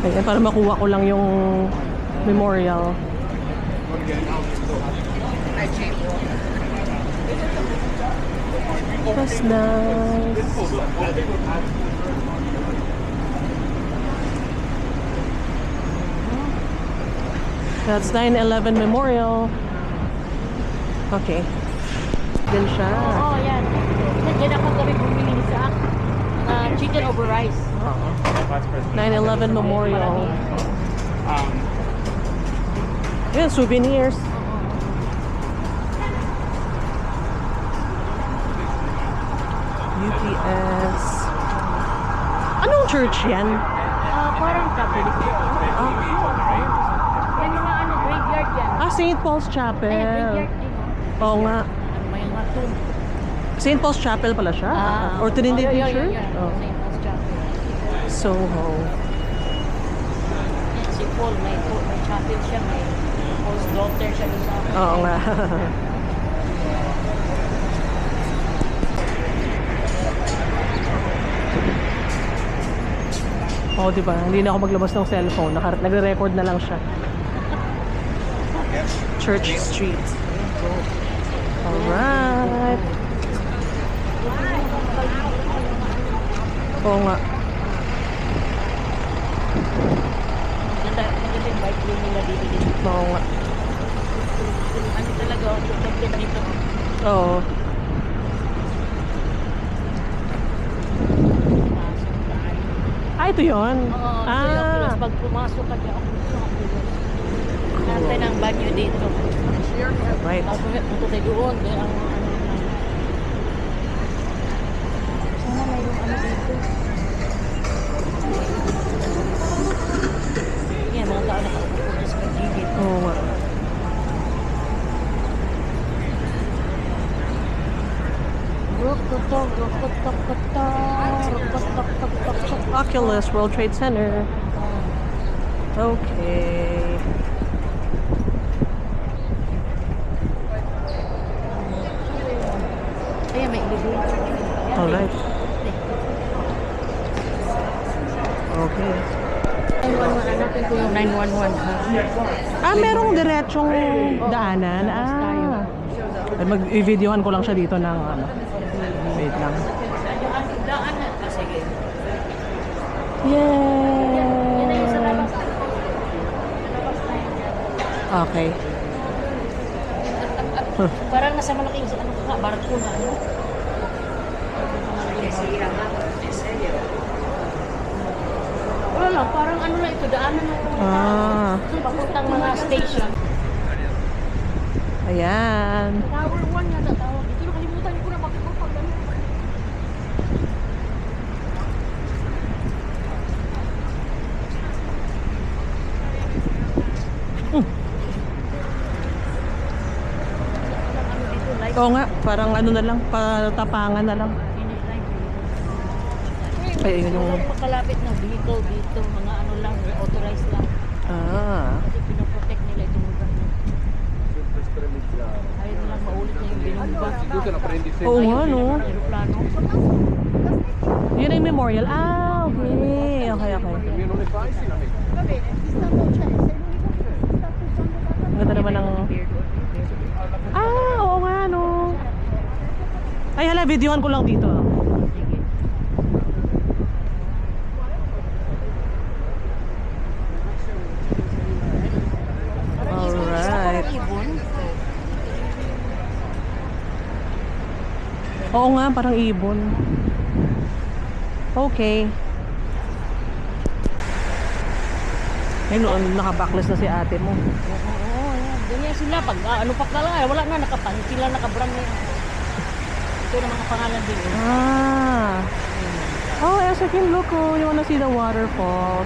Ayan, para makuha ko lang yung memorial. That's nice. That's 9/11 Memorial. Okay. Diyan siya. Oo, yan. Diyan ako kami bumili sa chicken over rice. 9/11 Memorial. Yan, souvenirs. UPS. Anong church yan? Parang Catholic. Yan yung mga graveyard yan. St. Paul's Chapel. Graveyard din. Oo nga. May mga tomb. St. Paul's Chapel pala siya? Or Trinity Church? Oh. St. Paul's Chapel. Soho. Yan, si Paul, may chapel siya, may Paul's daughter siya doon sa akin. Oo nga. Oh, di ba? Hindi na ako maglabas ng cellphone. Nagre-record na lang siya. Church Street. Alright. Oo nga. Maganda yung bike lane nila dito. Oo nga. Ano talaga, tutagdag dito. Oo. Ito yun? Oo, ito yung pag pumasok ka dyan, nantay ng banyo dito. Right. Tapos punta tayo doon. Sana mayroong ano dito. Yan, mga tao nakakapunta sa gilid. Oo nga. Oculus World Trade Center. Okay. Ayan, may elevator. Alright. Okay. 911, hanapin ko yung 911 ha. Merong diretsong daanan. Ay, mag-videohan ko lang siya dito ng ano. Wait lang. Daan na. Sige. Yay! Yan na yung sa labas. Okay. Parang nasa malaking ano ka, barko na ano. Wala lang, parang ano na ito, daanan ng mga tao. Papuntang mga station. Ayan. Tower 1 yata tawag. Ito nakalimutan ko na bakit pag ano. Oo nga, parang ano na lang, patapangan na lang. Ay, yun yung... Makalapit ng vehicle dito, mga ano lang, authorized lang. Kasi pinoprotect nila itong lugar na. Ayaw nilang maulit na yung binumba. Oo nga, no? Aeroplano. Yun ang memorial. Okay. Okay. Ganda naman ng... oo nga, no? Ay, hala, videohan ko lang dito. Alright. Oo nga, parang ibon. Okay. Ayun, naka-backless na si ate mo. Oo, yan. Ganyan sila. Pag ano pa ka lang, wala na, nakapan. Sila nakabrand na yan. Ito yung mga pangalan din. Oh, as you can look, you wanna see the waterfalls.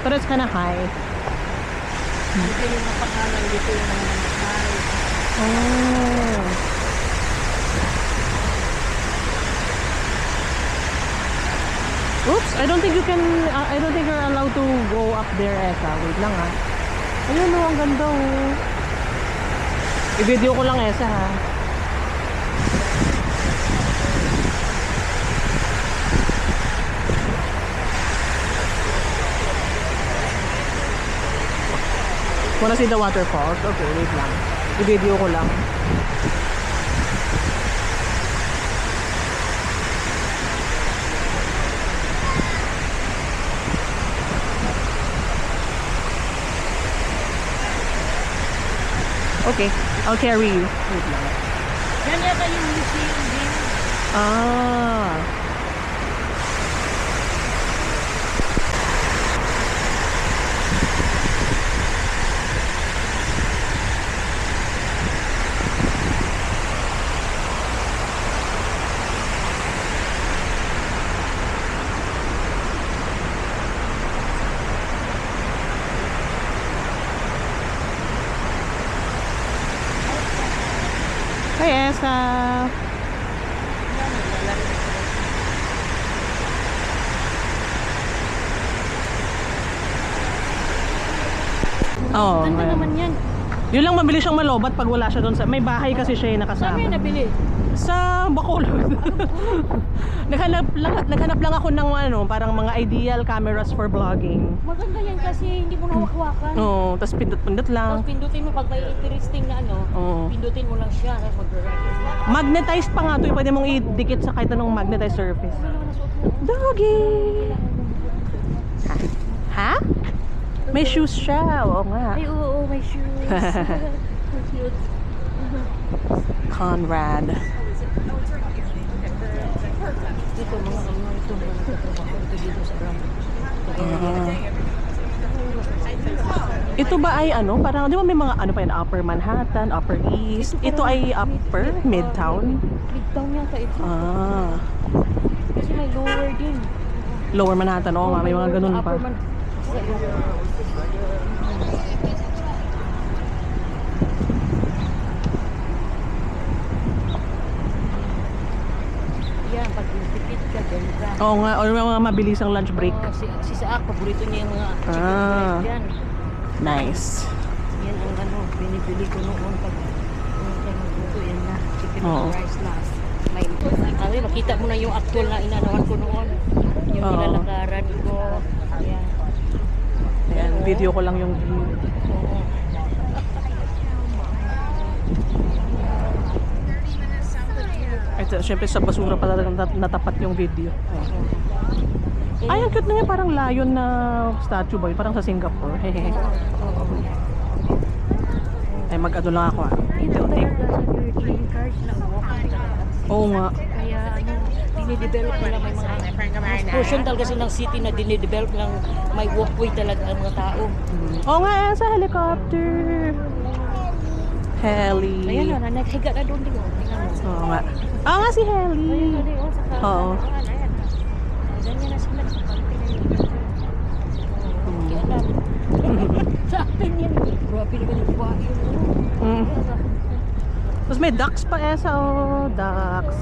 But it's kinda high. Ito yung mga pangalan dito yung mga namatay. Oh. Oops, I don't think you can, I don't think you're allowed to go up there, Esa. Wait lang ha. Ayun o, ang ganda o. I-video ko lang, Esa ha. Wanna see the waterfalls? Okay, wait lang. I-video ko lang. Okay, I'll carry you. Wait lang. Yan yata yung museum din. Ah. Hey, Esa. Oo. Ganda ayan. naman yan. Yun lang mabilis siyang malobat pag wala siya doon sa... May bahay kasi siya yung Saan mo nakasama. yung nabili? Sa Bacolod. naghanap lang ako ng ano, parang mga ideal cameras for vlogging. Maganda yan kasi hindi mo nahawakan. Oo, tapos pindot-pindot lang. Tapos pindutin mo pag may interesting na ano, Oo. pindutin mo lang siya. Tapos mag-record na. Magnetized pa nga ito. Pwede mong idikit sa kahit anong magnetized surface. Doggy! Ha? May shoes siya. Oo nga. Ay, oo, may shoes. May shoes. Conrad. Dito mga ano, ito mga nagtatrabaho ito dito sa Bramo. Ito ba ay ano? Parang, di ba may mga ano pa yan? Upper Manhattan, Upper East. Ito ay upper, Midtown. Midtown yata ito. Ah. Kasi may lower din. Lower Manhattan. Oo nga, may mga ganun pa. Upper Man. Yan, pag tipid ka, ganda. Oo nga, or may mga mabilisang lunch break. Si Saak, paborito niya yung mga chicken Ah. fried yan. Nice. Yan ang ano, binibili ko noon pag magluto, yan na, chicken Oo. rice na. May, makita mo na yung actual na inanawan ko noon. Yung Oo. nilalakaran ko. Ayan. Ayan, video ko lang yung view. Oo. Ito, syempre sa basura pala natapat yung video. Ay, ang cute na nga, parang lion na statue boy, parang sa Singapore. Hehehe. Ay, mag-ano lang ako ah. Dito talaga sa Virgin Cars na walking talaga. Oo nga. Kaya ano, dinidevelop nila may mga portion talaga silang city na dinidevelop lang may walkway talaga ang mga tao. Oo nga, sa helicopter. Heli. Ayan na, naghiga na doon din. Tingnan mo. Oo nga. Oo nga si Heli. Ayan na din, sa Oo. Ayan na. Ganyan na sila sa pagpili nila. Kaya alam. Sa atin yan. Grabe naman yung buhay yun. Mm. Tapos may ducks pa Esa. Oh, ducks.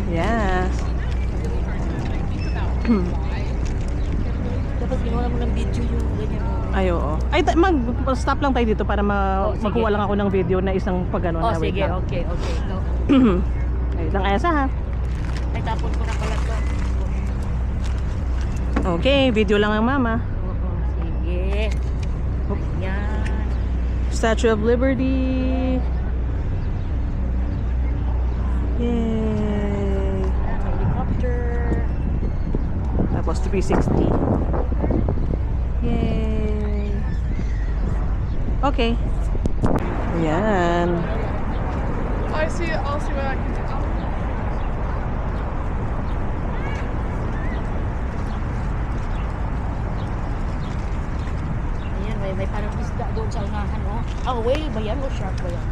Yes. Dapat ginawa mo ng video yung ganyan. Ay, oo. Ay, mag-stop lang tayo dito para Oh, sige. magkuha lang ako ng video na isang pag-ano Oh, na. Wait sige, lang. okay. Go. Wait lang, Esa ha. Ay, tapon ko na pala to. Okay, video lang ang mama. Oo, sige. Ayan. Statue of Liberty. Yay. Helicopter. Tapos 360. Yay. Okay. Ayan. I'll see what I can do. Ayan, may parang isda doon sa unahan, oh. Ah, whale ba yan o shark ba yan?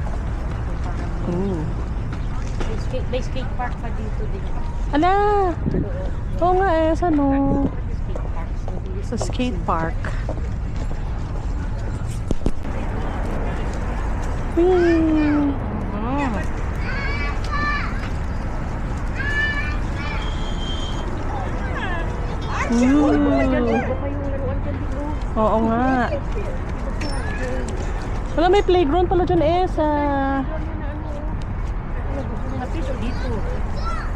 Parang, Ooh. may skate park pa dito din. Ala! Oo nga sa no. Skate park. Sa skate park. Whee! Ooh. Iba pa yung laruan dyan dito. Oo nga. Wala, may playground pala dyan Esa. Mga fish dito.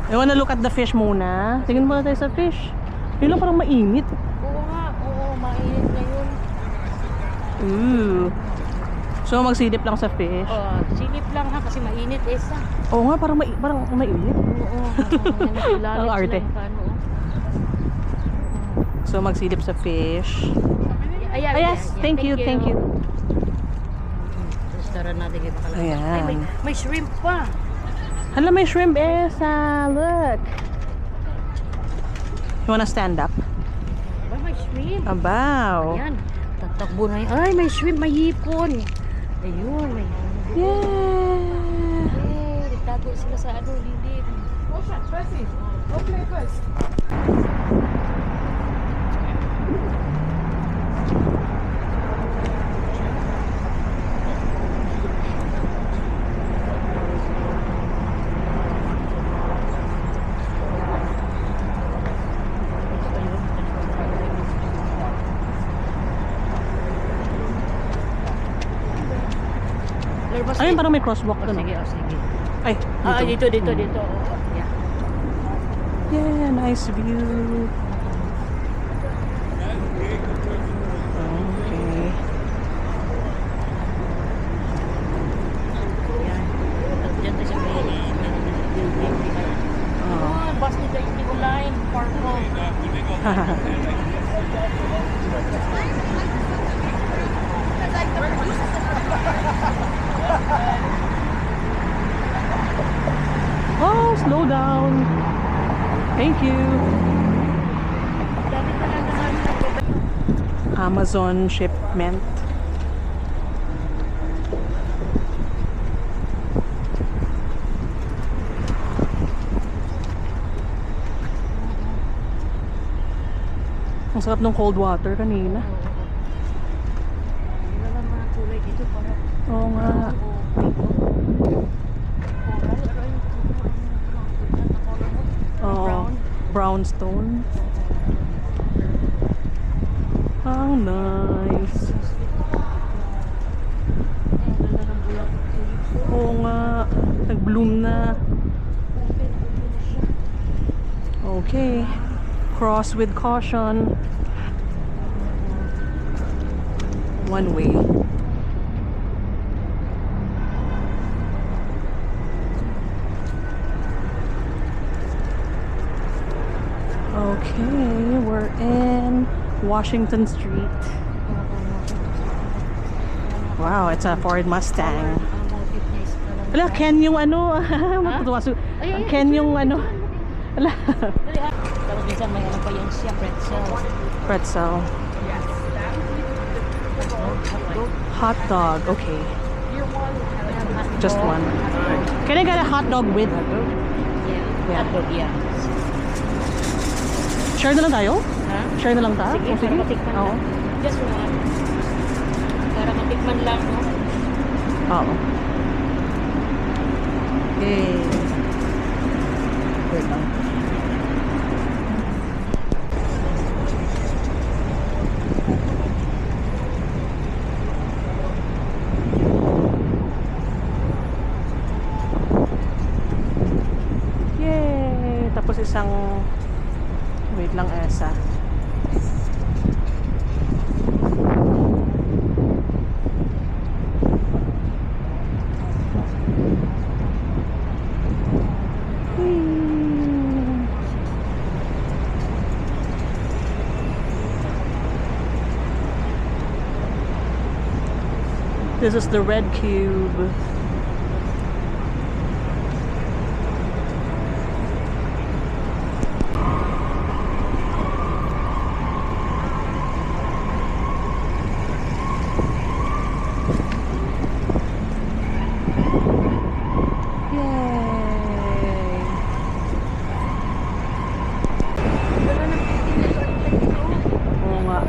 You wanna look at the fish muna? Tingin muna tayo sa fish. Yun lang parang mainit. Oo nga, oo, mainit ngayon. Ooh. So, magsilip lang sa fish. Oh, silip lang ha kasi mainit Esa. Oo nga, parang mainit. Oo, Ang arte. So, magsilip sa fish. Ah, yes, thank you. Tapos tara natin kayo baka lang. Ayan. Ay, may shrimp pa. Hala, may shrimp, Esa. Look. You wanna stand up? Ba, may shrimp. Abaw. Ayan, tatakbo na yun. Ay, may shrimp, may hipon. Ayun, may hipon. Yeah. Nagtago sila sa ano, lilim. Osha, Bessie. Go play first. Ayun, parang may crosswalk doon. Sige, sige. Ay, dito. Dito. Oh, yeah. Yeah, nice view. Okay. Yan. Diyan tayo sa may building. Oh, bus nila yung line, purple. Oh, slow down. Thank you. Dami pa naman. Amazon shipment. Ang sarap ng cold water kanina. Wala lang mga kulay dito para Oo nga. Oo. Brownstone. How nice. Oo nga. Nag-bloom na. Okay. Cross with caution. One way. Okay, we're in Washington Street. Wow, it's a Ford Mustang. Ala, Ken yung ano, matutuwa su. Ken yung ano. Ala, Tapos minsan may ano pa yan siya, pretzel. pretzel. Hot dog, okay. Just one. Can I get a hot dog with? Yeah, hotdog, yeah. Share na lang tayo? Ha? Share na lang tayo? Sige, Oh, para matikman Oo. lang. Just one. Para matikman lang, no? Oo. Okay. Wait lang. Yay! Tapos isang... Wait lang, Esa. This is the red cube. Yay! Oo nga.